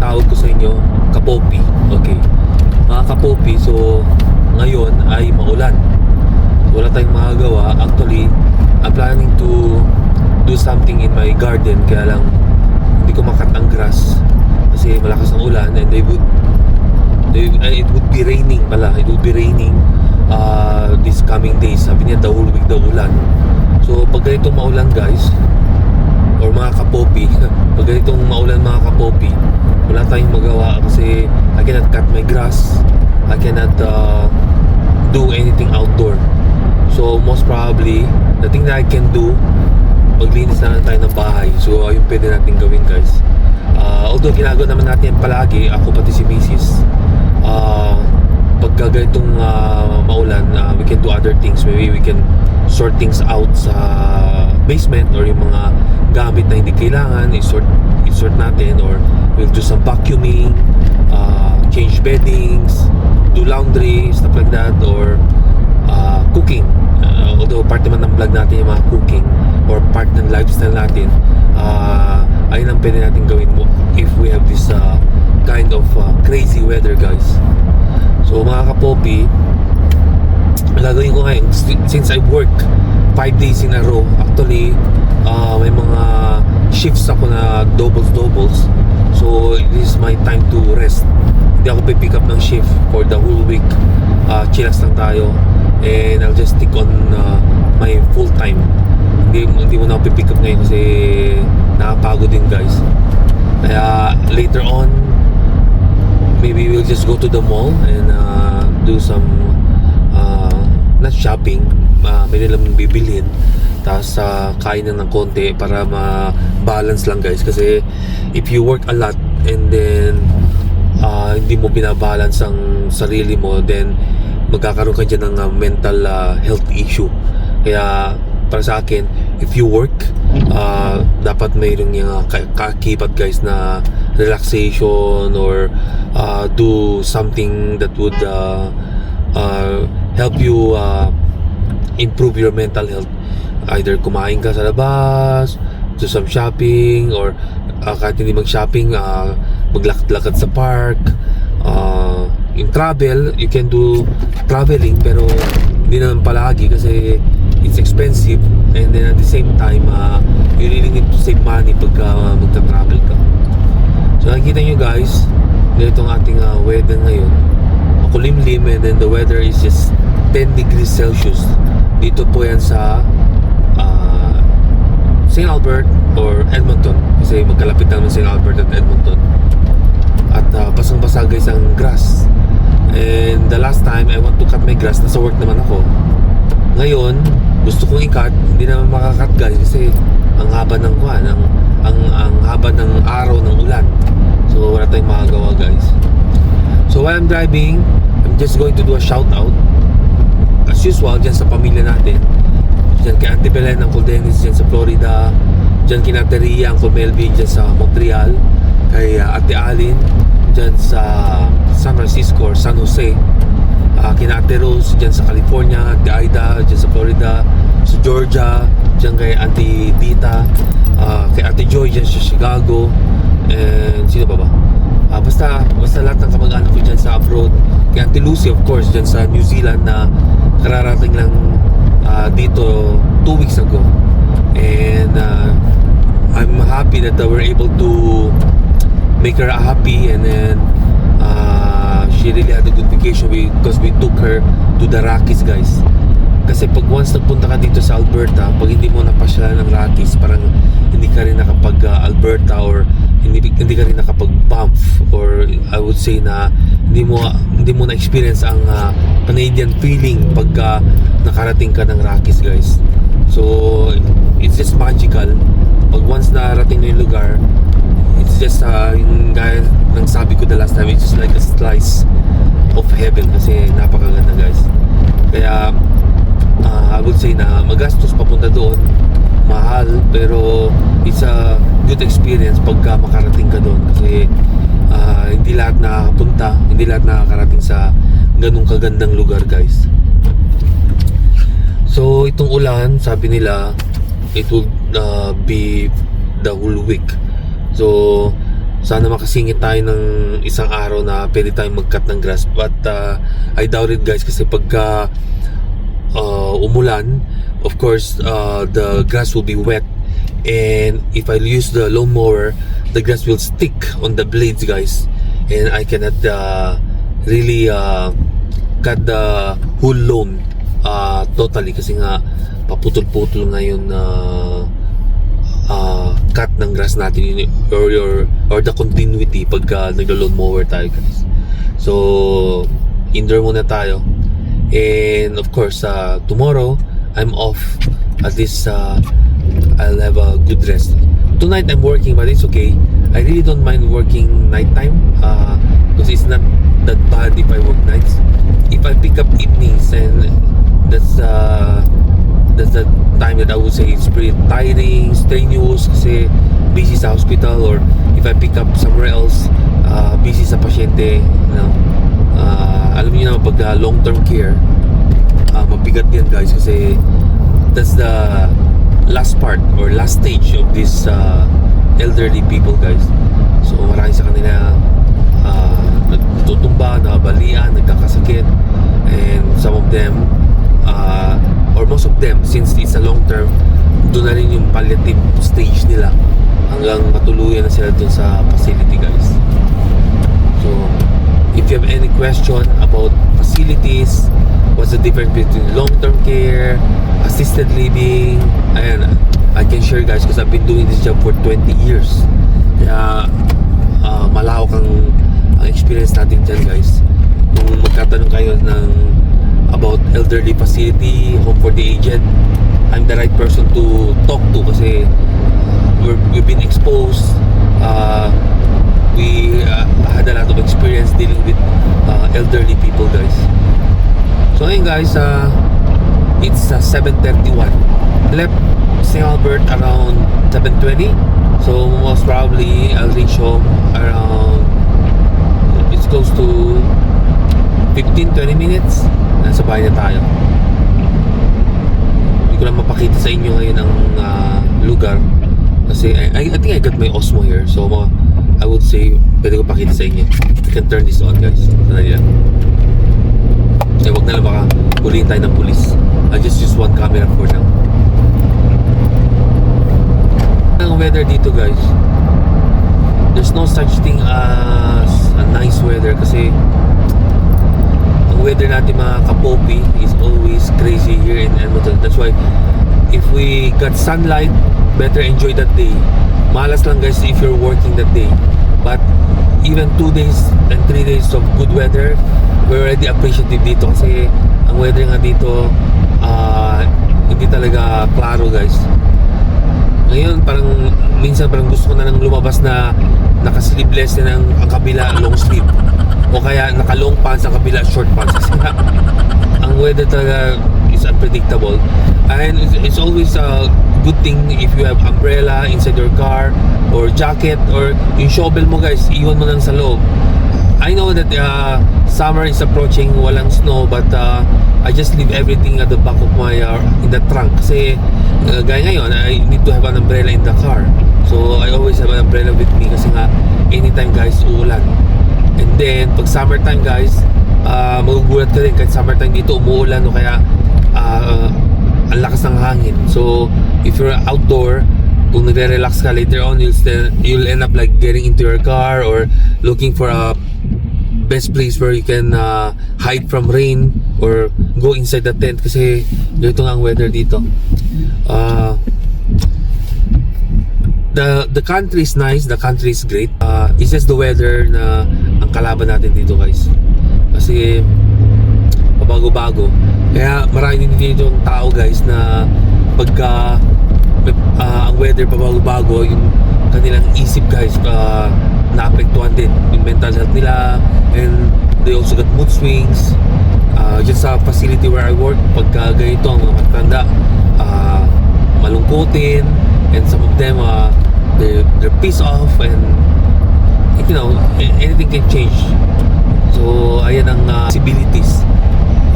tawag ko sa inyo, kapopi. Okay. Mga kapopi, so ngayon ay maulan. Wala tayong magagawa. Actually, I'm planning to do something in my garden, kaya lang hindi ko makat ang grass kasi malakas ang ulan, and it would be raining pala. It would be raining this coming days. Sabi niya the whole week daw ulan. So pag ganitong maulan guys, or mga kapopi, pag ganitong maulan mga kapopi, wala tayong magawa kasi I cannot cut my grass, I cannot do anything outdoor. So most probably the thing that I can do, maglinis na lang tayo ng bahay. So ayun pwede natin gawin guys. Although ginagawa naman natin yan palagi, ako pati si Mrs. Pagka ganitong maulan, we can do other things. Maybe we can sort things out sa basement, or yung mga gamit na hindi kailangan i-sort natin, or we'll do some vacuuming, change beddings, do laundry, stuff like that, or cooking. Although part naman ng vlog natin yung mga cooking, or part ng lifestyle natin, ayun ang pwede natin gawin mo if we have this kind of crazy weather guys. So mga kapopi, gagawin ko ngayon, since I work 5 days in a row, actually may mga shifts ako na doubles, so this is my time to rest. Hindi ako pick up ng shift for the whole week. Chillax lang tayo, and I'll just stick on my full time. Hindi mo na ako pick up ngayon kasi nakapagod din guys. Kaya later on, maybe we'll just go to the mall and do some not shopping, may nilang bibilhin, tapos kain na ng konti para ma-balance lang guys. Kasi if you work a lot and then hindi mo binabalance ang sarili mo, then magkakaroon ka dyan ng mental health issue. Kaya para sa akin, if you work, dapat mayroong yung kakibat guys na relaxation, or do something that would help you improve your mental health. Either kumain ka sa labas, do some shopping, or kahit hindi mag-shopping, maglakad-lakad sa park. In travel, you can do traveling, pero hindi naman palagi kasi it's expensive, and then at the same time you really need to save money pagka magta-travel ka. So nakikita nyo guys, ganito ang ating weather ngayon, makulimlim, and then the weather is just 10 degrees Celsius. Dito po yan sa St. Albert or Edmonton, kasi magkalapit naman St. Albert at Edmonton. At basang-basa guys ang grass. And the last time I want to cut my grass, nasa work naman ako. Ngayon gusto kong i-cut, hindi naman makakat guys kasi ang haba ng kuhan, ang haba ng araw ng ulan. So wala tayong makagawa guys. So while I'm driving, I'm just going to do a shout out as usual dyan sa pamilya natin. Dyan kay Auntie Belen, Uncle Dennis dyan sa Florida, dyan kay Ate Ria, Uncle Melvin dyan sa Montreal, kay Ate Alin dyan sa San Francisco or San Jose, kina Ate Rose dyan sa California, Ate Aida dyan sa Florida, sa Georgia dyan kay Auntie Dita, kay Ate Joy dyan sa Chicago, and sino ba? Basta lahat ng kamag-anak ko dyan sa abroad, kay Auntie Lucy of course dyan sa New Zealand na kararating lang dito 2 weeks ago. And I'm happy that we're able to make her happy, and then she really had a good vacation because we took her to the Rockies guys. Kasi pag once nagpunta ka dito sa Alberta, pag hindi mo napasyalan ng Rockies, parang hindi ka rin nakapag Alberta, or hindi ka rin nakapag Banff, or I would say na hindi mo na experience ang Canadian feeling pagka nakarating ka ng Rockies guys. So it's just magical. Pag once narating mo yung lugar, it's just yung gaya ng sabi ko the last time, it's just like a slice of heaven kasi napakaganda guys. Kaya I would say na magastos papunta doon, mahal, pero it's a good experience pagka makarating ka doon kasi hindi lahat nakakapunta, hindi lahat nakakarating sa ganung kagandang lugar guys. So itong ulan, sabi nila it will be the whole week. So sana makasingit tayo ng isang araw na pwede tayong mag-cut ng grass. But I doubt it guys, kasi pagka umulan, of course the grass will be wet, and if I use the lawnmower, the grass will stick on the blades guys, and I cannot really cut the whole lawn totally, kasi nga paputol-putol ngayon cut ng grass natin, or the continuity pag naglo-lawnmower tayo guys. So indoor muna tayo, and of course tomorrow I'm off. At least I'll have a good rest. Tonight I'm working, but it's okay. I really don't mind working nighttime because it's not that bad if I work nights. If I pick up evenings, and that's the time that I would say it's pretty tiring, strenuous, kasi busy sa hospital, or if I pick up somewhere else, busy sa pasyente, you know. Alam niyo na pag long-term care, mabigat yan guys, kasi that's the last part or last stage of this elderly people guys. So marami sa kanila nagtutumba, nabalian, nagkakasakit, and some of them or most of them, since it's a long term, doon na rin yung palliative stage nila hanggang matuluyan na sila dun sa facility guys. So if you have any question about facilities, what's the difference between long-term care, assisted living, ayan, I can share guys, because I've been doing this job for 20 years. Kaya malawak ang experience natin dyan guys. Kung magkatanong kayo about elderly facility, home for the aged, I'm the right person to talk to, kasi we've been exposed. We had a lot of experience dealing with elderly people guys. So ayun guys, it's 7:31. Left St. Albert around 7:20. So most probably I'll reach home around, it's close to 15-20 minutes. Nasa bahay na tayo. Hindi ko lang mapakita sa inyo ngayon ang lugar, kasi I think I got my Osmo here. So I would say pwede ko pakita sa inyo. I can turn this on guys. Sandali lang. Wag na lang, baka huliin tayo ng police. I'll just use one camera for now. Ang weather dito guys, there's no such thing as a nice weather, kasi ang weather natin mga kapopi is always crazy here in Edmonton. That's why if we got sunlight, better enjoy that day. Malas lang guys if you're working that day, but even 2 days and 3 days of good weather, we're already appreciative dito, kasi ang weather nga dito hindi talaga klaro guys. Ngayon parang minsan parang gusto ko na nang lumabas na naka-sleeveless na ang kabila long sleeve, o kaya naka-long pants ang kabila short pants, kasi ang weather talaga is unpredictable. And it's always a good thing if you have umbrella inside your car, or jacket, or yung shovel mo guys, iwan mo lang sa loob. I know that summer is approaching, walang snow, but I just leave everything at the back of my in the trunk, kasi gaya ngayon I need to have an umbrella in the car. So I always have an umbrella with me, kasi nga anytime guys uulan. And then pag summertime guys, magugulat ka rin kahit summertime dito umuulan, o kaya ang lakas ng hangin. So if you're outdoor, kung nagre-relax ka later on, you'll end up like getting into your car or looking for a best place where you can hide from rain or go inside the tent, kasi ganito nga ang weather dito. The country is nice, the country is great. It's just the weather na ang kalaban natin dito guys, kasi pabago-bago. Kaya marami din dito yung tao guys na pagka ang weather pabago-bago, yung kanilang isip guys naapektuhan din yung mental health nila, and they also got mood swings. Just sa facility where I work, pagka ganito ang mga matanda, malungkutin, and some of them they're pissed off, and you know, anything can change. So ayan ang possibilities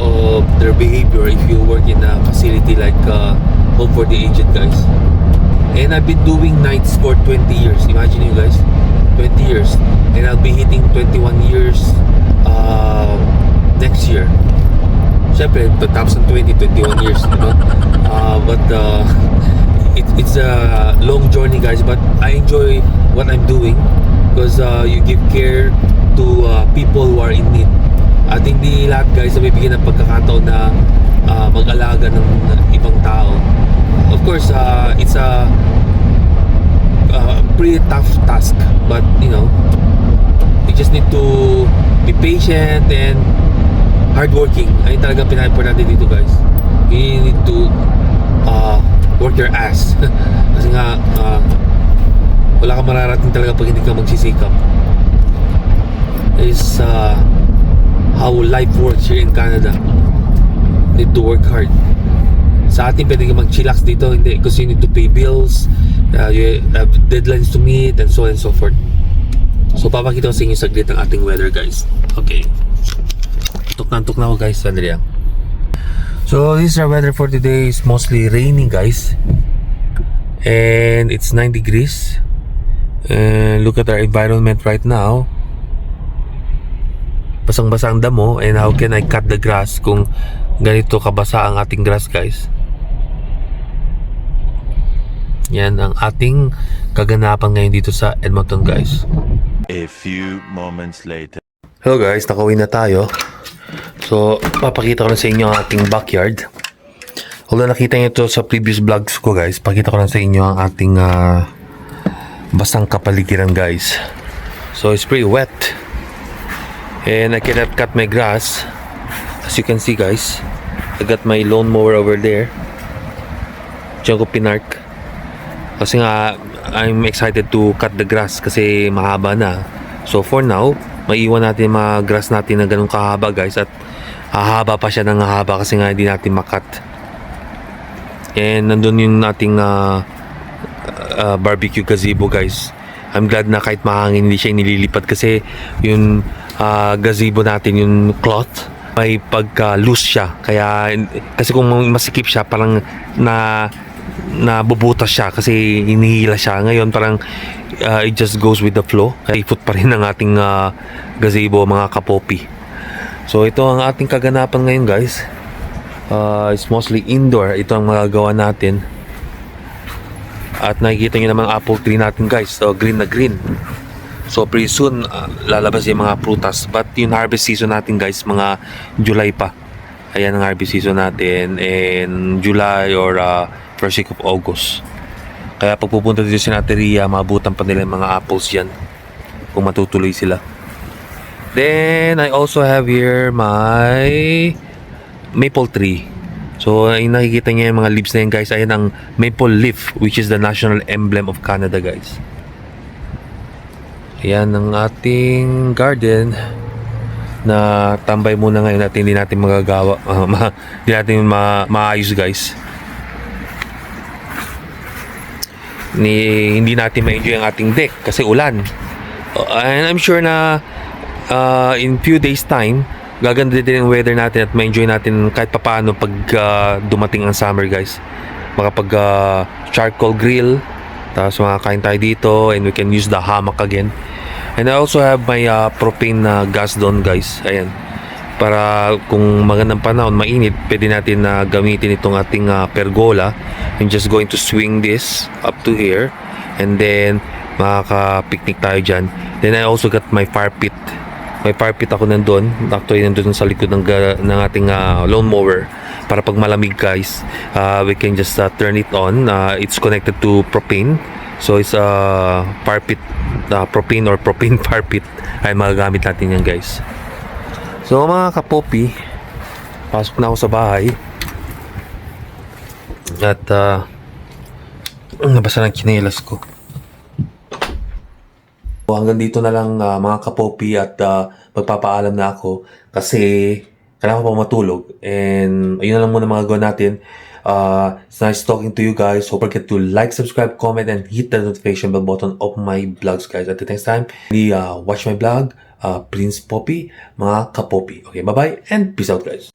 of their behavior if you work in a facility like home for the aged guys. And I've been doing nights for 20 years. Imagine you guys, 20 years. And I'll be hitting 21 years next year. Siyempre, tapos ng 21 years, diba? But it's a long journey, guys, but I enjoy what I'm doing because you give care to people who are in need. At hindi lahat, guys, na bibigyan ng pagkakataon na mag-alaga ng ibang tao. Of course, it's a pretty tough task, but you know, you just need to be patient and hardworking. Ayun talaga pinaka-importante dito, guys. You need to work your ass. Kasi nga wala kang mararating talaga pag hindi ka magsisikap. Is how life works here in Canada. Need to work hard. Sa atin pwede ka mag-chillax dito, hindi, because you need to pay bills, you have deadlines to meet, and so on and so forth. So papakita ko sa inyo saglit ang ating weather, guys. Okay, antok na ako, guys. Sandali lang. So this is our weather for today. It's mostly rainy, guys, and it's 9 degrees. And look at our environment right now. Basang-basa ang damo. And how can I cut the grass kung ganito kabasa ang ating grass, guys? Yan ang ating kaganapan ngayon dito sa Edmonton, guys. A few moments later. Hello, guys, nakauwi na tayo. So papakita ko lang sa inyo ang ating backyard. Although nakita nyo ito sa previous vlogs ko, guys, pakita ko lang sa inyo ang ating basang kapaligiran, guys. So it's pretty wet. And I cannot cut my grass. As you can see, guys, I got my lawnmower over there. Diyan ko pinark. Kasi nga, I'm excited to cut the grass kasi mahaba na. So for now, maiiwan natin mga grass natin na ganun kahaba, guys. At hahaba pa siya ng haba kasi nga hindi natin makat. And nandun yung ating barbecue gazebo, guys. I'm glad na kahit mahangin hindi siya nililipad kasi yung gazebo natin, yung cloth, may pagka-loose siya. Kaya, kasi kung masikip siya, parang nabubutas siya kasi hinihila siya. Ngayon, parang it just goes with the flow. Kaya ifot pa rin ang ating gazebo, mga kapopi. So, ito ang ating kaganapan ngayon, guys. It's mostly indoor. Ito ang magagawa natin. At nakikita nyo naman ang apple tree natin, guys. So, green na green. So pretty soon lalabas yung mga prutas. But yung harvest season natin, guys, mga July pa. Ayan ang harvest season natin in July or first week of August. Kaya pag pupunta dito sa Nateria, maabutan pa nila yung mga apples yan kung matutuloy sila. Then I also have here my maple tree. So yung nakikita niyo yung mga leaves na yan, guys. Ayan ang maple leaf, which is the national emblem of Canada, guys. Yan ang ating garden na tambay muna ngayon at hindi natin magagawa, hindi natin maayos, guys. Hindi natin ma-enjoy ang ating deck kasi ulan. And I'm sure na in few days time gaganda din ang weather natin at ma-enjoy natin kahit papaano pag dumating ang summer, guys. Makapag charcoal grill, tapos makakain tayo dito and we can use the hammock again. And I also have my propane gas doon, guys. Ayan. Para kung magandang panahon, mainit, pwede natin gamitin itong ating pergola. I'm just going to swing this up to here. And then, makaka-picnic tayo dyan. Then I also got my fire pit. May fire pit ako nandun. Actually, nandun sa likod ng ating lawnmower. Para pag malamig, guys, we can just turn it on. It's connected to propane. So it's fire pit, propane or propane fire pit ay magagamit natin yan, guys. So mga kapopi, pasok na ako sa bahay. At nabasa ng tsinelas ko. So, hanggang dito na lang mga kapopi at magpapaalam na ako kasi kailangan ko pa matulog. And ayun na lang muna mga gawin natin. It's nice talking to you, guys. Don't forget to like, subscribe, comment, and hit the notification bell button of my vlogs, guys. At the next time, watch my vlog, Prince Poppy, mga kapopi. Okay, bye-bye and peace out, guys.